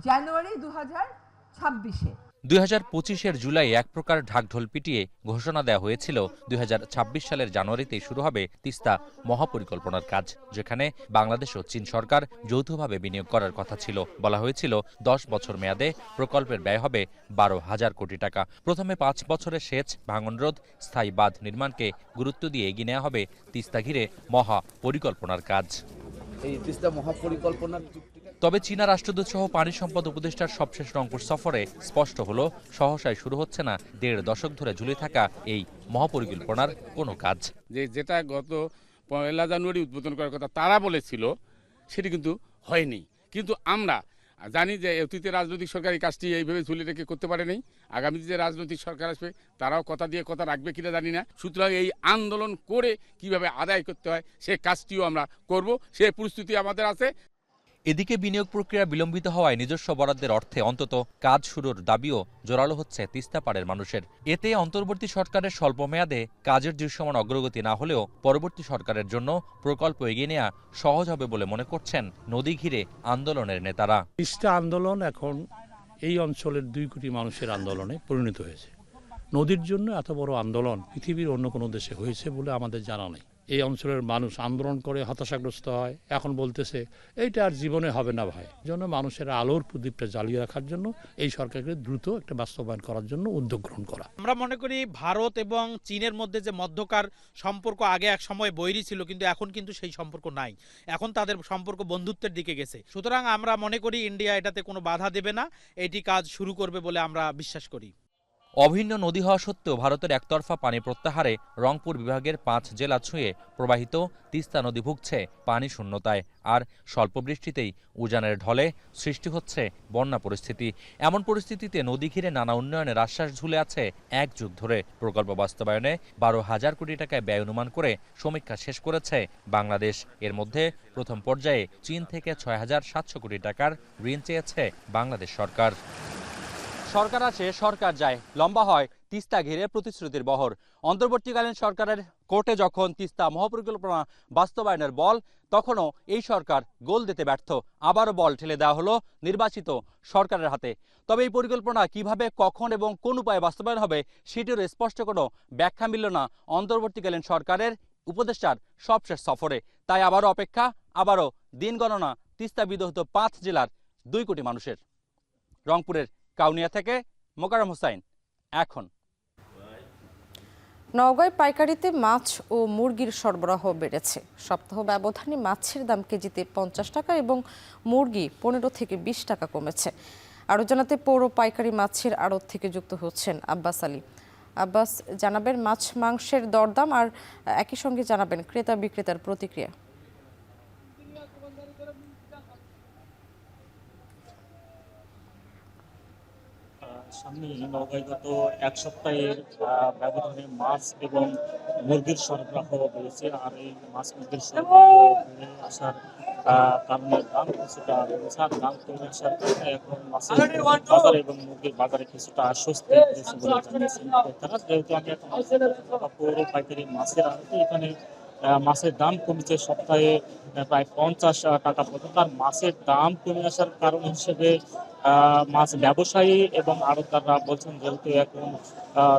S22: জানুয়ারি 2026-এ।
S4: 2025-এর জুলাই এক প্রকার ঢাকঢোল পিটিয়ে ঘোষণা দেওয়া হয়েছিল 2026 সালের জানুয়ারিতেই শুরু হবে তিস্তা মহাপরিকল্পনার কাজ, যেখানে বাংলাদেশ ও চীন সরকার যৌথভাবে বিনিয়োগ করার কথা ছিল। বলা হয়েছিল 10 বছর মেয়াদে প্রকল্পের ব্যয় হবে 12,000 কোটি টাকা। প্রথমে 5 বছরের সেচ, ভাঙনরোধ, স্থায়ী বাঁধ নির্মাণকে গুরুত্ব দিয়ে এগিয়ে নেওয়া হবে তিস্তা ঘিরে মহাপরিকল্পনার কাজ।
S23: এই তিস্তা মহাপরিকল্পনার
S4: তবে চীনা রাষ্ট্রদূত সহ পানি সম্পদ উপদেষ্টার সবশেষ রংপুর সফরে স্পষ্ট হলো সহসায় শুরু হচ্ছে না 1.5 দশক ধরে ঝুলে থাকা এই মহাপরিকল্পনার কোনো কাজ।
S11: যেটা গত 1 জানুয়ারি উদ্বোধন করার কথা তারা বলেছিল সেটি কিন্তু হয়নি। কিন্তু আমরা জানি যে অতীতে রাজনৈতিক সরকার এই কাজটি এইভাবে ঝুলে রেখে করতে পারে নাই। আগামীতে যে রাজনৈতিক সরকার আসবে তারাও কথা দিয়ে কথা রাখবে কিনা জানি না। সুতরাং এই আন্দোলন করে কিভাবে আদায় করতে হয় সে কাজটিও আমরা করব, সে প্রস্তুতি আমাদের আছে।
S4: এদিকে বিনিয়োগ প্রক্রিয়া বিলম্বিত হওয়ায় নিজস্ব বরাদ্দের অর্থে অন্তত কাজ শুরুর দাবিও জোরালো হচ্ছে তিস্তাপাড়ের মানুষের। এতে অন্তর্বর্তী সরকারের স্বল্প মেয়াদে কাজের দৃশ্যমান অগ্রগতি না হলেও পরবর্তী সরকারের জন্য প্রকল্প এগিয়ে নেওয়া সহজ হবে বলে মনে করছেন নদী ঘিরে আন্দোলনের নেতারা।
S24: তিস্তা আন্দোলন এখন এই অঞ্চলের 2 কোটি মানুষের আন্দোলনে পরিণত হয়েছে। নদীর জন্য এত বড় আন্দোলন পৃথিবীর অন্য কোনো দেশে হয়েছে বলে আমাদের জানা নেই। এই অঞ্চলের মানুষ আন্দোলন করে হতাশাগ্রস্ত হয়, এখন বলতেছে এইটা আর জীবনে হবে না ভাই। জন্য মানুষের আলোর প্রদীপটা জ্বালিয়ে রাখার জন্য এই সরকারকে দ্রুত একটা বাস্তবায়ন করার জন্য উদ্যোগ গ্রহণ করা।
S25: আমরা মনে করি ভারত এবং চীনের মধ্যে যে মধ্যকার সম্পর্ক আগে এক সময় বৈরী ছিল, কিন্তু এখন কিন্তু সেই সম্পর্ক নাই। এখন তাদের সম্পর্ক বন্ধুত্বের দিকে গেছে। সুতরাং আমরা মনে করি ইন্ডিয়া এটাতে কোনো বাধা দেবে না, এটি কাজ শুরু করবে বলে আমরা বিশ্বাস করি।
S4: অভিন্ন নদী হওয়া সত্ত্বেও ভারতের একতরফা পানি প্রত্যাহারে রংপুর বিভাগের 5 জেলা ছুঁয়ে প্রবাহিত তিস্তা নদী ভুগছে পানি শূন্যতায়। আর স্বল্প বৃষ্টিতেই উজানের ঢলে সৃষ্টি হচ্ছে বন্যা পরিস্থিতি। এমন পরিস্থিতিতে নদী ঘিরে নানা উন্নয়নের আশ্বাস ঝুলে আছে 1 যুগ ধরে। প্রকল্প বাস্তবায়নে 12,000 কোটি টাকায় ব্যয় অনুমান করে সমীক্ষা শেষ করেছে বাংলাদেশ। এর মধ্যে প্রথম পর্যায়ে চীন থেকে 6,700 কোটি টাকার ঋণ চেয়েছে বাংলাদেশ সরকার। সরকার আসে, সরকার যায়, লম্বা হয় তিস্তা ঘিরে প্রতিশ্রুতির বহর। অন্তর্বর্তীকালীন সরকারের কোর্টে যখন তিস্তা মহাপরিকল্পনা বাস্তবায়নের বল, তখনও এই সরকার গোল দিতে ব্যর্থ। আবারও বল ঠেলে দেওয়া হলো নির্বাচিত সরকারের হাতে। তবে এই পরিকল্পনা কিভাবে, কখন এবং কোন উপায়ে বাস্তবায়ন হবে সেটির স্পষ্ট কোনো ব্যাখ্যা মিলল না অন্তর্বর্তীকালীন সরকারের উপদেষ্টার সবশেষ সফরে। তাই আবারও অপেক্ষা, আবারও দিন গণনা তিস্তা বিদগ্ধ 5 জেলার 2 কোটি মানুষের। রংপুরের কাউনিয়া থেকে মোকাররম হোসেন, এখন।
S1: নওগাঁয় পাইকারিতে মাছ ও মুরগির সরবরাহ বেড়েছে। সপ্তাহ ব্যবধানে মাছের দাম কেজিতে 50 টাকা এবং মুরগি 15 থেকে 20 টাকা কমেছে। আরও জানাতে পৌর পাইকারি মাছের আড়ত থেকে যুক্ত হচ্ছেন আব্বাস আলী। আব্বাস, জানাবেন মাছ মাংসের দরদাম, আর একই সঙ্গে জানাবেন ক্রেতা বিক্রেতার প্রতিক্রিয়া।
S26: সামনে নওগাঁয় গত 1 সপ্তাহের ব্যবধানে মাছ এবং মুরগির সরবরাহ বেড়েছে। আর এই মাছ মুরগির সরবরাহ বেড়ে আসার কারণে দাম কিছুটা বেড়েছে। আর দাম কমে আসার কারণে এখন মাছের বাজারে এবং মুরগির বাজারে কিছুটা আশ্বস্তি পেয়েছে বলে জানিয়েছেন ক্রেতারা। যেহেতু আমি এখন পৌর পাইকারি মাছের আড়তে, এখানে মাছের দাম কমেছে সপ্তাহে প্রায় 50 টাকা পর্যন্ত। আর মাছের দাম কমে আসার কারণ হিসেবে মাছ ব্যবসায়ী এবং আড়তদাররা বলছেন, যেহেতু এখন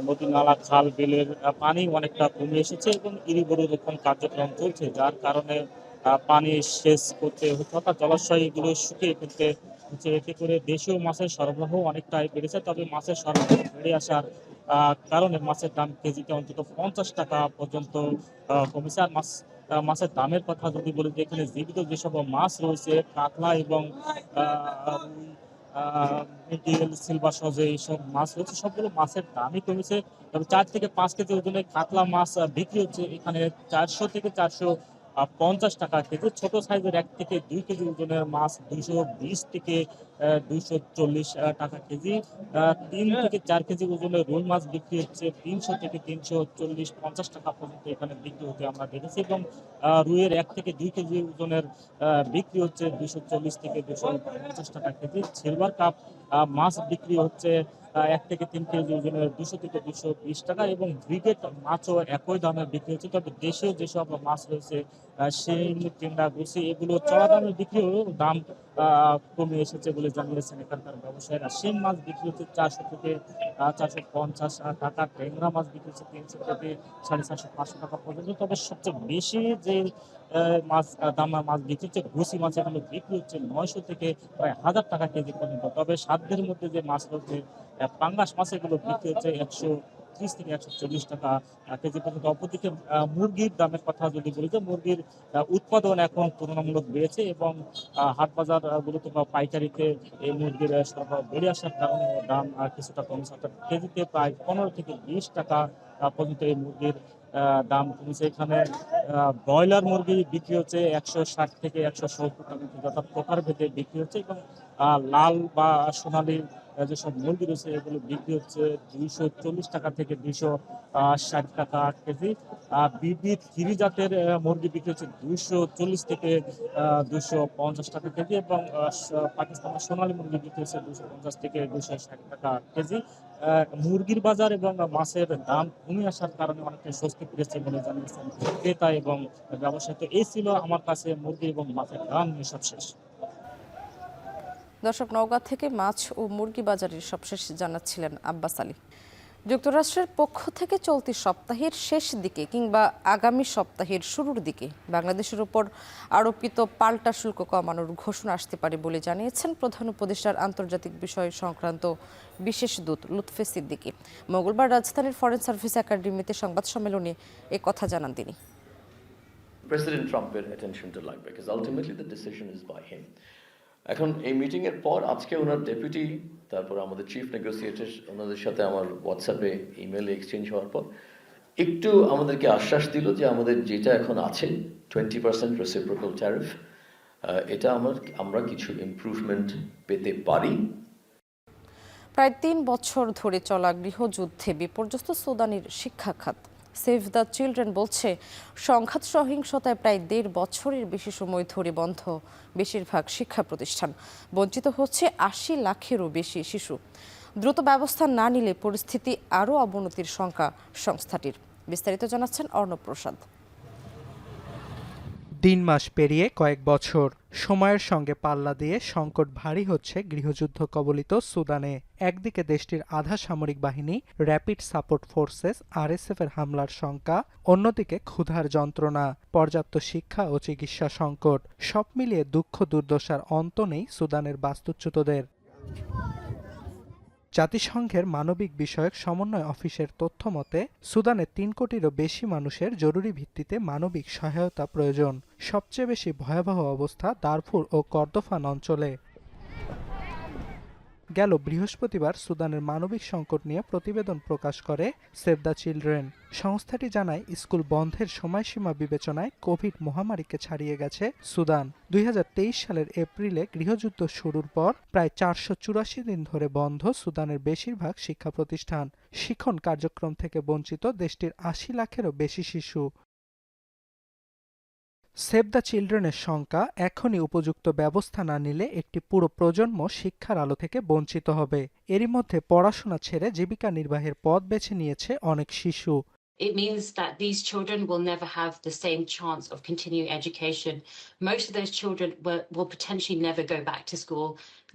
S26: নদী নালা খাল বিলের পানি অনেকটা কমে এসেছে এবং ইরিগেশন রোপণ কার্যক্রম চলছে, যার কারণে পানি সেচ করতে হচ্ছে, অর্থাৎ জলাশয়গুলো শুকিয়ে ফেলতে হচ্ছে। এতে করে দেশীয় মাছের সরবরাহ অনেকটাই বেড়েছে। তবে মাছের সরবরাহ বেড়ে আসার কারণে মাছের দাম কেজিতে অন্তত 50 টাকা পর্যন্ত কমেছে। আর মাছের দামের কথা যদি বলি, যে এখানে জীবিত যেসব মাছ রয়েছে, কাতলা এবং রুই, মৃগেল, সিলভার সহ এইসব মাছ রয়েছে, সবগুলো মাছের দামই কমেছে। তবে 4 থেকে 5 কেজি ওজনের কাতলা মাছ বিক্রি হচ্ছে এখানে 400 থেকে 450 টাকা কেজি। ছোট সাইজের 1 থেকে 2 কেজি ওজনের মাছ 220 থেকে 240 টাকা কেজি। 3 থেকে 4 কেজি ওজনের রুই মাছ বিক্রি হচ্ছে 300 থেকে 340-50 টাকা পর্যন্ত এখানে বিক্রি হতে আমরা দেখেছি। এবং রুইয়ের 1 থেকে 2 কেজি ওজনের বিক্রি হচ্ছে 240 থেকে 250 টাকা কেজি। সিলভার কাপ মাছ বিক্রি হচ্ছে 1 থেকে 3 কেজি ওজনের 200 থেকে 220 টাকা। এবং ব্রিগেড মাছও একই দামে বিক্রি হচ্ছে। তবে দেশীয় যেসব মাছ রয়েছে, শিং, টেন্ডা, গুছি, এগুলো চড়া দামে বিক্রি হলেও দাম কমে এসেছে বলে জানিয়েছেন এখানকার ব্যবসায়ীরা। শিং মাছ বিক্রি হচ্ছে 400 থেকে 450 টাকা, ট্যাংরা মাছ বিক্রি হচ্ছে 300 থেকে 450-500 টাকা পর্যন্ত। তবে সবচেয়ে বেশি যে মাছ বিক্রি হচ্ছে গুছি মাছ, এগুলো বিক্রি হচ্ছে 900 থেকে প্রায় 1000 টাকা কেজি পর্যন্ত। তবে সাধ্যের মধ্যে যে মাছ রয়েছে, পাঙ্গাস মাছ, এগুলো বিক্রি হচ্ছে 130 থেকে 140 টাকা কেজি পর্যন্ত। অপরদিকে মুরগির দামের কথা যদি বলি, যে মুরগির উৎপাদন এখন তুলনামূলক বেড়েছে এবং হাট বাজার গুলোতে বা পাইকারিতে এই মুরগির সরবরাহ বেড়ে আসার কারণে দাম কিছুটা কমছে। অর্থাৎ কেজিতে প্রায় 15 থেকে 20 টাকা পর্যন্ত এই মুরগির দাম কমেছে। এখানে ব্রয়লার মুরগি বিক্রি হচ্ছে 160 থেকে 170 টাকা কেজি, অর্থাৎ প্রকার ভেদে বিক্রি হচ্ছে। এবং লাল বা সোনালী যেসব মুরগি রয়েছে, এগুলো বিক্রি হচ্ছে 240 টাকা থেকে 260 টাকা কেজি। বিবি 3 জাতের মুরগি বিক্রি হচ্ছে 240 থেকে 250 টাকা কেজি। এবং পাকিস্তানের সোনালী মুরগি বিক্রি হচ্ছে 250 থেকে 260 টাকা কেজি। মুরগির বাজার এবং মাছের দাম কমে আসার কারণে অনেকটা স্বস্তি পেয়েছে বলে জানিয়েছেন ক্রেতা এবং ব্যবসায়ী। তো এই ছিল আমার কাছে মুরগি এবং মাছের দাম নিয়ে সবশেষ।
S1: দর্শক, নওগাঁ থেকে মাছ ও মুরগি বাজারের সবশেষ জানাচ্ছিলেন আব্বাস আলী। যুক্তরাষ্ট্রের পক্ষ থেকে চলতি সপ্তাহের শেষ দিকে কিংবা আগামী সপ্তাহের শুরুর দিকে বাংলাদেশের উপর আরোপিত পাল্টা শুল্ক কমানোর ঘোষণা আসতে পারে বলে জানিয়েছেন প্রধান উপদেষ্টার আন্তর্জাতিক বিষয় সংক্রান্ত বিশেষ দূত লুৎফে সিদ্দিকী। মঙ্গলবার রাজধানীর ফরেন সার্ভিস একাডেমিতে সংবাদ সম্মেলনে কথা জানান তিনি।
S2: প্রেসিডেন্ট ট্রাম্পের অ্যাটেনশনটা লাগবে, because ultimately the decision is by him. এখন এই মিটিং এর পর আজকে ওনার ডেপুটি, তারপর আমাদের চিফ নেগোসিয়েটর, ওনাদের সাথে আমার হোয়াটসঅ্যাপে ইমেলে এক্সচেঞ্জ হওয়ার পর একটু আমাদেরকে আশ্বাস দিল যে আমাদের যেটা এখন আছে 20% রেসিপ্রোকাল ট্যারিফ, এটা আমরা কিছু ইমপ্রুভমেন্ট পেতে পারি।
S1: প্রায় 3 বছর ধরে চলা গৃহযুদ্ধে বিপর্যস্ত সুদানের শিক্ষা খাত। সেভ দ্য চিলড্রেন বলছে, সংঘাত সহিংসতায় প্রায় 1.5 বছরের বেশি সময় ধরে বন্ধ বেশিরভাগ শিক্ষা প্রতিষ্ঠান। বঞ্চিত হচ্ছে 80 লাখেরও বেশি শিশু। দ্রুত ব্যবস্থা না নিলে পরিস্থিতি আরও অবনতির শঙ্কা সংস্থাটির। বিস্তারিত জানাচ্ছেন অর্ণব প্রসাদ।
S3: 3 মাস পেরিয়ে কয়েক বছর, সময়ের সঙ্গে পাল্লা দিয়ে সংকট ভারী হচ্ছে গৃহযুদ্ধ কবলিত সুদানে। একদিকে দেশটির আধা সামরিক বাহিনী র্যাপিড সাপোর্ট ফোর্সেস RSF এর হামলার শঙ্কা, অন্যদিকে ক্ষুধার যন্ত্রণা, পর্যাপ্ত শিক্ষা ও চিকিৎসা সংকট, সব মিলিয়ে দুঃখ দুর্দশার অন্ত নেই সুদানের বাস্তুচ্যুতদের। জাতিসংঘের মানবিক বিষয়ক সমন্বয় অফিসের তথ্য মতে সুদানে 3 কোটিরও বেশি মানুষের জরুরি ভিত্তিতে মানবিক সহায়তা প্রয়োজন। সবচেয়ে বেশি ভয়াবহ অবস্থা দারফুর ও কর্দোফান অঞ্চলে। গেল বৃহস্পতিবার সুদানের মানবিক সংকট নিয়ে প্রতিবেদন প্রকাশ করে সেভ দ্য চিলড্রেন। সংস্থাটি জানায়, স্কুল বন্ধের সময়সীমা বিবেচনায় কোভিড মহামারীকে ছাড়িয়ে গেছে সুদান। 2023 সালের এপ্রিলে গৃহযুদ্ধ শুরুর পর প্রায় 484 দিন ধরে বন্ধ সুদানের বেশিরভাগ শিক্ষা প্রতিষ্ঠান। শিক্ষণ কার্যক্রম থেকে বঞ্চিত দেশটির 80 লাখেরও বেশি শিশু। সেভ দ্য চিলড্রেনের শঙ্কা, এখনই উপযুক্ত ব্যবস্থা না নিলে একটি পুরো প্রজন্ম শিক্ষার আলো থেকে বঞ্চিত হবে। এরই মধ্যে পড়াশোনা ছেড়ে জীবিকা নির্বাহের পথ বেছে নিয়েছে অনেক শিশু।
S5: It means that these children will never have the same chance of continuing education. Most of those children will potentially never go back to school.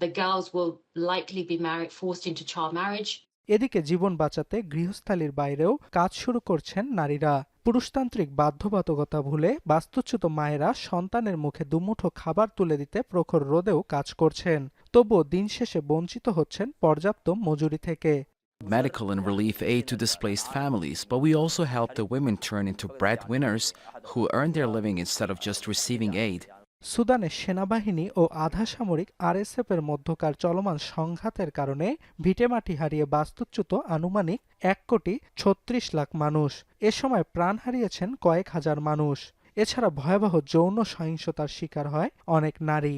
S5: The girls will likely be forced into child marriage.
S3: এদিকে জীবন বাঁচাতে গৃহস্থালির বাইরেও কাজ শুরু করছেন নারীরা। পুরুষতান্ত্রিক বাধ্যবাধকতা ভুলে বাস্তুচ্যুত মায়েরা সন্তানের মুখে দুমুঠো খাবার তুলে দিতে প্রখর রোদেও কাজ করছেন। তবুও দিন শেষে বঞ্চিত হচ্ছেন পর্যাপ্ত মজুরি থেকে।
S6: Medical and relief aid to displaced families, but we also help the women turn into breadwinners who earn their living instead of just receiving aid.
S3: সুদানে সেনাবাহিনী ও আধা সামরিক আরএসএফ এর মধ্যকার চলমান সংঘাতের কারণে ভিটেমাটি হারিয়ে বাস্তুচ্যুত আনুমানিক 1,36,00,000 মানুষ। এ সময় প্রাণ হারিয়েছেন কয়েক হাজার মানুষ। এছাড়া ভয়াবহ যৌন সহিংসতার শিকার হয় অনেক নারী।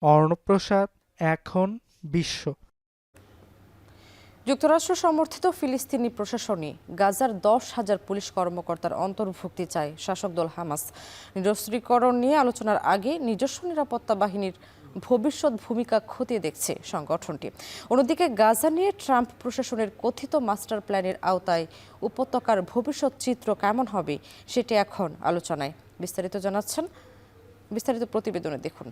S3: অর্ণব প্রসাদ, এখন বিশ্ব।
S1: যুক্তরাষ্ট্র সমর্থিত ফিলিস্তিনি প্রশাসনে গাজার 10,000 পুলিশ কর্মকর্তার অন্তর্ভুক্তি চায় শাসক দল হামাস। নিরস্ত্রীকরণ নিয়ে আলোচনার আগে নিজস্ব নিরাপত্তা বাহিনীর ভবিষ্যৎ ভূমিকা খতিয়ে দেখছে সংগঠনটি। অন্যদিকে গাজা নিয়ে ট্রাম্প প্রশাসনের কথিত মাস্টার প্ল্যানের আওতায় উপত্যকার ভবিষ্যৎ চিত্র কেমন হবে সেটি এখন আলোচনায়। বিস্তারিত প্রতিবেদনে দেখুন।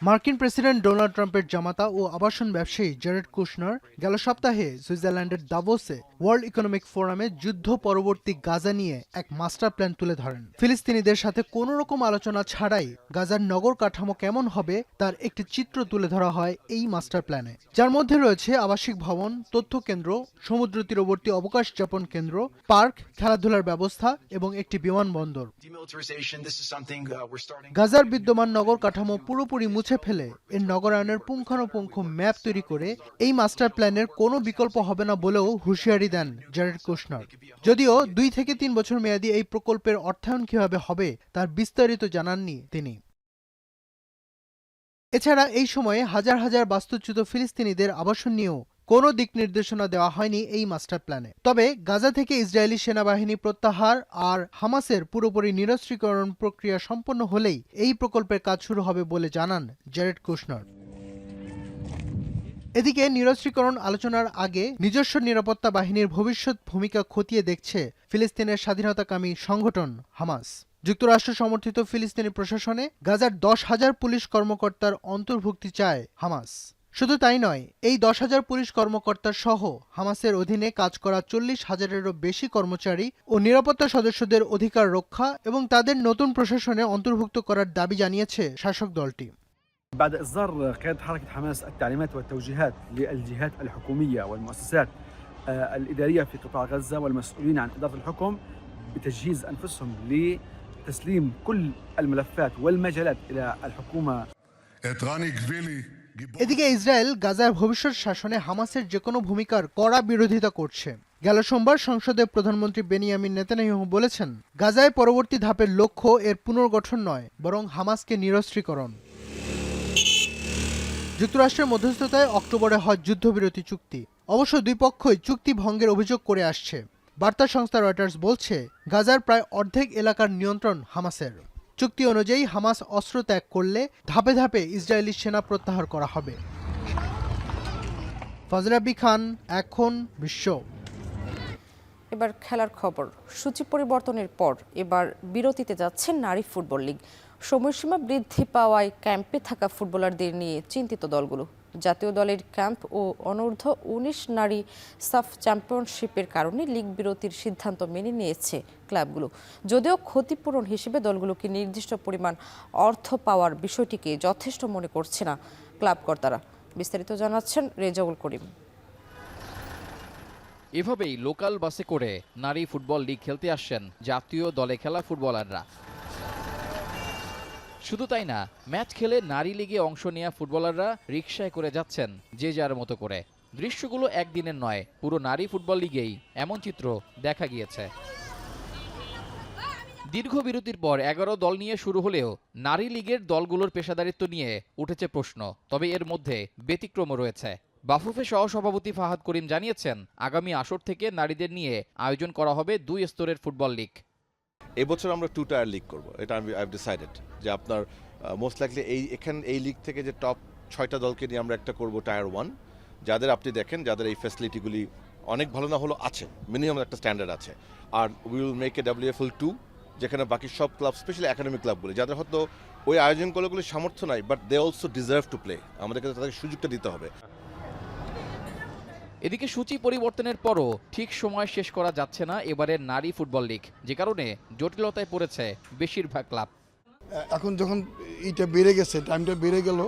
S3: মার্কিন প্রেসিডেন্ট ডোনাল্ড ট্রাম্পের জামাতা ও আবাসন ব্যবসায়ী জেরেড কুশনার গেল সপ্তাহে সুইজারল্যান্ডের দাভোসে ওয়ার্ল্ড ইকোনমিক ফোরামে যুদ্ধ পরবর্তী গাজা নিয়ে এক মাস্টার প্ল্যান তুলে ধরেন। ফিলিস্তিনিদের সাথে কোনো রকম আলোচনা ছাড়াই গাজার নগর কাঠামো কেমন হবে তার একটি চিত্র তুলে ধরা হয় এই মাস্টার প্ল্যানে, যার মধ্যে রয়েছে আবাসিক ভবন, তথ্য কেন্দ্র, সমুদ্র তীরবর্তী অবকাশ যাপন কেন্দ্র, পার্ক, খেলাধুলার ব্যবস্থা এবং একটি বিমানবন্দর। গাজার বিদ্যমান নগর কাঠামো পুরোপুরি মুছে ফেলে এর নগরায়নের পুঙ্খানুপুঙ্খ ম্যাপ তৈরি করে এই মাস্টার প্ল্যানের কোনো বিকল্প হবে না বলেও হুঁশিয়ারি দেন জেরেড কুশনার। যদিও 2 থেকে 3 বছর মেয়াদী এই প্রকল্পের অর্থায়ন কিভাবে হবে তার বিস্তারিত জানাননি তিনি। এছাড়া এই সময়ে হাজার হাজার বাস্তুচ্যুত ফিলিস্তিনিদের আবাসন নিয়েও কোনো দিক নির্দেশনা দেওয়া হয়নি এই মাস্টার প্ল্যানে। তবে গাজা থেকে ইসরায়েলি সেনাবাহিনী প্রত্যাহার আর হামাসের পুরোপুরি নিরস্ত্রীকরণ প্রক্রিয়া সম্পন্ন হলেই এই প্রকল্পের কাজ শুরু হবে বলে জানান জেরেড কুশনার। এদিকে নিরস্ত্রীকরণ আলোচনার আগে নিজস্ব নিরাপত্তা বাহিনীর ভবিষ্যৎ ভূমিকা খতিয়ে দেখছে ফিলিস্তিনের স্বাধীনতাকামী সংগঠন হামাস। যুক্তরাষ্ট্র সমর্থিত ফিলিস্তিনি প্রশাসনে গাজার 10,000 পুলিশ কর্মকর্তার অন্তর্ভুক্তি চায় হামাস। শুধু তাই নয়, এই 10,000 পুলিশ কর্মকর্তা সহ হামাসের অধীনে কাজ করা 40,000-এরও বেশি কর্মচারী ও নিরাপত্তা সদস্যদের অধিকার রক্ষা এবং তাদের নতুন প্রশাসনে অন্তর্ভুক্ত করার দাবি জানিয়েছে শাসক দলটি।
S7: بعد إصدار قيادة حركة حماس التعليمات والتوجيهات للجهات الحكومية والمؤسسات الإدارية في قطاع غزة والمسؤولين عن إدارة الحكم بتجهيز أنفسهم لتسليم كل الملفات والمجالات إلى الحكومة.
S3: এদিকে ইসরায়েল গাজার ভবিষ্যৎ শাসনে হামাসের যে কোনো ভূমিকার কড়া বিরোধিতা করছে। গেল সোমবার সংসদে প্রধানমন্ত্রী বেনিয়ামিন নেতানিয়াহু বলেছেন, গাজায় পরবর্তী ধাপের লক্ষ্য এর পুনর্গঠন নয়, বরং হামাসকে নিরস্ত্রীকরণ। যুক্তরাষ্ট্রের মধ্যস্থতায় অক্টোবরে হয় যুদ্ধবিরতি চুক্তি। অবশ্য দুই পক্ষই চুক্তি ভঙ্গের অভিযোগ করে আসছে। বার্তা সংস্থা রয়টার্স বলছে, গাজার প্রায় অর্ধেক এলাকার নিয়ন্ত্রণ হামাসের। চুক্তি অনুযায়ী হামাস অস্ত্র ত্যাগ করলে ধাপে ধাপে ইসরায়েলি সেনা প্রত্যাহার করা হবে। ফজরাবি খান, এখন বিশ্ব।
S1: এবার খেলার খবর। সূচি পরিবর্তনের পর এবার বিরতিতে যাচ্ছে নারী ফুটবল লিগ। সময়সীমা বৃদ্ধি পাওয়ায় ক্যাম্পে থাকা ফুটবলারদের নিয়ে চিন্তিত দলগুলো। জাতীয় দলের ক্যাম্প ও অনূর্ধ্ব 19 নারী সাফ চ্যাম্পিয়নশিপের কারণে লিগ বিরতির সিদ্ধান্ত মেনে নিয়েছে ক্লাবগুলো। যদিও ক্ষতিপূরণ হিসেবে দলগুলোকে নির্দিষ্ট পরিমাণ অর্থ পাওয়ার বিষয়টিকে যথেষ্ট মনে করছে না ক্লাব কর্তারা। বিস্তারিত জানাচ্ছেন রেজাউল করিম।
S9: এভাবেই লোকাল বাসে করে নারী ফুটবল লিগ খেলতে আসছেন জাতীয় দলে খেলা ফুটবলাররা। শুধু তাই না, ম্যাচ খেলে নারী লিগে অংশ নেওয়া ফুটবলাররা রিকশায় করে যাচ্ছেন যে যার মতো করে। দৃশ্যগুলো একদিনের নয়, পুরো নারী ফুটবল লিগেই এমন চিত্র দেখা গিয়েছে। দীর্ঘ বিরতির পর 11 দল নিয়ে শুরু হলেও নারী লিগের দলগুলোর পেশাদারিত্ব নিয়ে উঠেছে প্রশ্ন। তবে এর মধ্যে ব্যতিক্রমও রয়েছে। বাফুফে সহসভাপতি ফাহাদ করিম জানিয়েছেন, আগামী আসর থেকে নারীদের নিয়ে আয়োজন করা হবে 2 স্তরের ফুটবল লিগ।
S10: এবছর আমরা 2 টায়ার লিগ করব, এটা আই হ্যাভ ডিসাইডেড যে আপনার মোস্ট লাইকলি এই লিগ থেকে যে টপ 6টা দলকে নিয়ে আমরা একটা করব টায়ার 1, যাদের আপনি দেখেন যাদের এই ফ্যাসিলিটিগুলি অনেক ভালো না হলো আছে, মিনিমাম একটা স্ট্যান্ডার্ড আছে। আর we will make a WFL 2, যেখানে বাকি সব ক্লাব, স্পেশালি একাডেমিক ক্লাবগুলি যাদের হয়তো ওই আয়োজনগুলোগুলির সামর্থ্য নাই, but they also deserve to play, আমাদেরকে তাদেরকে সুযোগটা দিতে হবে।
S9: এদিকে সূচি পরিবর্তনের পরও ঠিক সময় শেষ করা যাচ্ছে না এবারের নারী ফুটবল লিগ, যে কারণে জটিলতায় পড়েছে বেশিরভাগ ক্লাব।
S8: এখন যখন এইটা বেড়ে গেছে, টাইমটা বেড়ে গেল,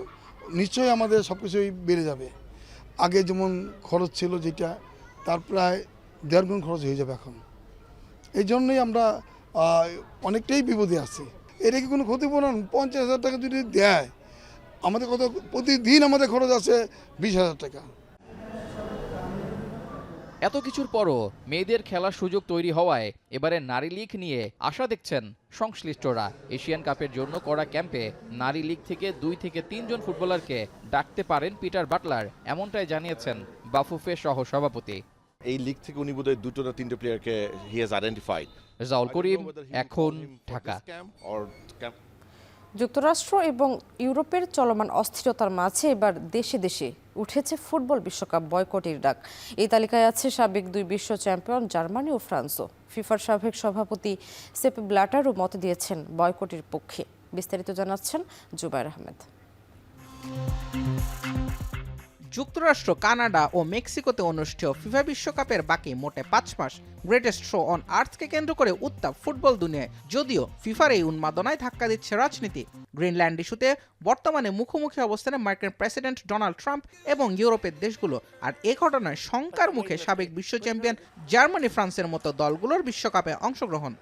S8: নিশ্চয়ই আমাদের সব কিছুই বেড়ে যাবে। আগে যেমন খরচ ছিল যেটা, তার প্রায় 1.5 গুণ খরচ হয়ে যাবে এখন। এই জন্যই আমরা অনেকটাই বিপদে আছি। এটা কি কোনো ক্ষতিপূরণ? 50,000 টাকা যদি দেয়, আমাদের কত প্রতিদিন আমাদের খরচ আছে 20,000 টাকা।
S9: এত কিছুর পরও মেয়েদের খেলার সুযোগ তৈরি হওয়ায় এবারে নারী লীগ নিয়ে আশা দেখছেন সংশ্লিষ্টরা। এশিয়ান কাপের জন্য করা ক্যাম্পে নারী লীগ থেকে 2 থেকে 3 জন ফুটবলারকে ডাকতে পারেন পিটার বাটলার, এমনটাই জানিয়েছেন বাফুফে সহ সভাপতি।
S10: এই লিগ থেকে উনি বোধহয় 2 না 3টে প্লেয়ারকে he has identified.
S9: Rezaul Karim, এখন, ঢাকা।
S1: যুক্তরাষ্ট্র এবং ইউরোপের চলমান অস্থিরতার মাঝে এবার দেশে দেশে উঠেছে ফুটবল বিশ্বকাপ বয়কটের ডাক। এই তালিকায় আছে সাবেক 2 বিশ্ব চ্যাম্পিয়ন জার্মানি ও ফ্রান্সও। ফিফার সাবেক সভাপতি সেপ ব্ল্যাটারও মত দিয়েছেন বয়কটের পক্ষে। বিস্তারিত জানাচ্ছেন জুবায়ের আহমেদ।
S13: যুক্তরাষ্ট্র, কানাডা ও মেক্সিকোতে অনুষ্ঠেয় ফিফা বিশ্বকাপের বাকি মোটে 5 মাস গ্রেটেস্ট শো অন আর্থকে কেন্দ্র করে উত্তাপ ফুটবল দুনিয়ায়। যদিও ফিফার এই উন্মাদনায় ধাক্কা দিচ্ছে রাজনীতি। গ্রিনল্যান্ড ইস্যুতে বর্তমানে মুখোমুখি অবস্থানে মার্কিন প্রেসিডেন্ট ডোনাল্ড ট্রাম্প এবং ইউরোপের দেশগুলো। আর এ ঘটনায় শঙ্কার মুখে সাবেক বিশ্ব চ্যাম্পিয়ন জার্মানি, ফ্রান্সের মতো দলগুলোর বিশ্বকাপে অংশগ্রহণ।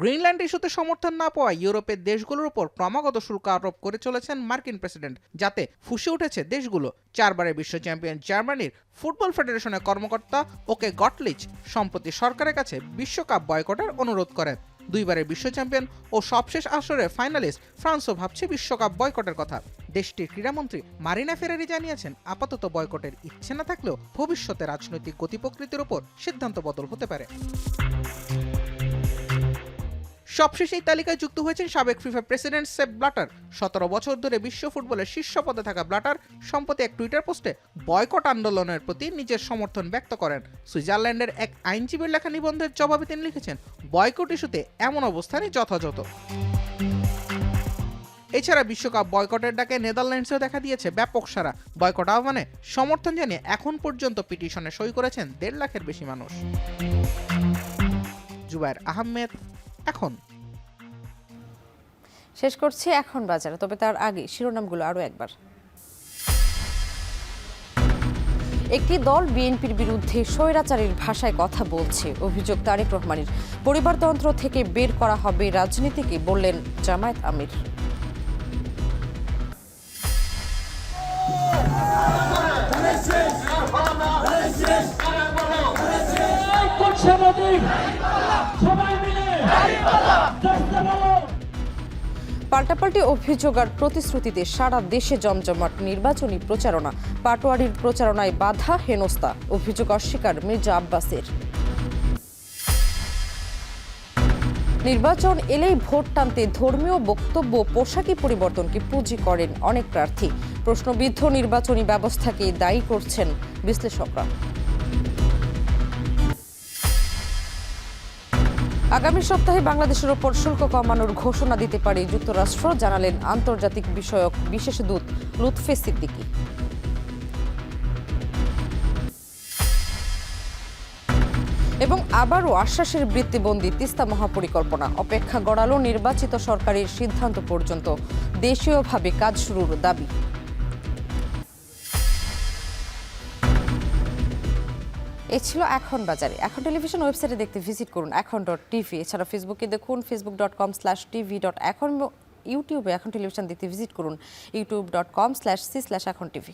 S13: গ্রিনল্যান্ড ইস্যুতে সমর্থন না পাওয়া ইউরোপের দেশগুলোর উপর ক্রমাগত শুল্ক আরোপ করে চলেছেন মার্কিন প্রেসিডেন্ট, যাতে ফুঁসে উঠেছে দেশগুলো। 4 বারের বিশ্ব চ্যাম্পিয়ন জার্মানির ফুটবল ফেডারেশনের কর্মকর্তা ওকে গটলিচ সম্প্রতি সরকারের কাছে বিশ্বকাপ বয়কটের অনুরোধ করেন। 2 বারের বিশ্ব চ্যাম্পিয়ন ও সবশেষ আসরের ফাইনালিস্ট ফ্রান্সও ভাবছে বিশ্বকাপ বয়কটের কথা। দেশটির ক্রীড়ামন্ত্রী মারিনা ফেরারি জানিয়েছেন, আপাতত বয়কটের ইচ্ছে না থাকলেও ভবিষ্যতে রাজনৈতিক গতি প্রকৃতির উপর সিদ্ধান্ত বদল হতে পারে। সবশেষে এই তালিকায় যুক্ত হয়েছেন সাবেক ফিফা প্রেসিডেন্ট সেপ ব্ল্যাটার। 17 বছর ধরে বিশ্ব ফুটবলের শীর্ষ পদে থাকা ব্ল্যাটার সম্প্রতি এক টুইটার পোস্টে বয়কট আন্দোলনের প্রতি নিজের সমর্থন ব্যক্ত করেন। সুইজারল্যান্ডের এক আইনজীবীর লেখা নিবন্ধের জবাবে তিনি লিখেছেন, বয়কট ইস্যুতে এমন অবস্থানই যথাযথ। এছাড়া বিশ্বকাপ বয়কটের ডাকে নেদারল্যান্ডসেও দেখা দিয়েছে ব্যাপক সাড়া। বয়কট আহ্বানে সমর্থন জানিয়ে এখন পর্যন্ত পিটিশনে সই করেছেন 1.5 লাখের বেশি মানুষ। জুবায়ের আহমেদ, এখন।
S1: শেষ করছি এখন বাজারে, তবে তার আগে শিরোনামগুলো আরো একবার। একটি দল বিএনপির বিরুদ্ধে স্বৈরাচারীর ভাষায় কথা বলছে, অভিযোগ তারেক রহমানের। পরিবারতন্ত্র থেকে বের করা হবে রাজনীতিকে, বললেন জামায়াত আমির। পাল্টাপাল্টি অভিযোগ আর প্রতিশ্রুতিতে সারা দেশে জমজমাট নির্বাচনী প্রচারণা। পাটোয়ারির প্রচারণায় বাধা, হেনস্থা, অভিযোগ অস্বীকার মির্জা আব্বাসের। নির্বাচন এলেই ভোট টানতে ধর্মীয় বক্তব্য, পোশাকি পরিবর্তনকে পুঁজি করেন অনেক প্রার্থী। প্রশ্নবিদ্ধ নির্বাচনী ব্যবস্থাকে দায়ী করছেন বিশ্লেষকরা। আগামী সপ্তাহে বাংলাদেশের ওপর শুল্ক কমানোর ঘোষণা দিতে পারে যুক্তরাষ্ট্র, জানালেন আন্তর্জাতিক বিষয়ক বিশেষ দূত লুৎফে সিদ্দিকী। এবং আবারও আশ্বাসের বৃত্তিবন্দী তিস্তা মহাপরিকল্পনা। অপেক্ষা গড়ালো নির্বাচিত সরকারের সিদ্ধান্ত পর্যন্ত, দেশীয়ভাবে কাজ শুরুর দাবি। এই ছিল এখন বাজারে। এখন টেলিভিশন ওয়েবসাইটে দেখতে ভিজিট করুন এখন.tv। এছাড়া ফেসবুকে দেখুন facebook.com/tv.এখন। ইউটিউবে এখন টেলিভিশন দেখতে ভিজিট করুন youtube.com/c/echontv।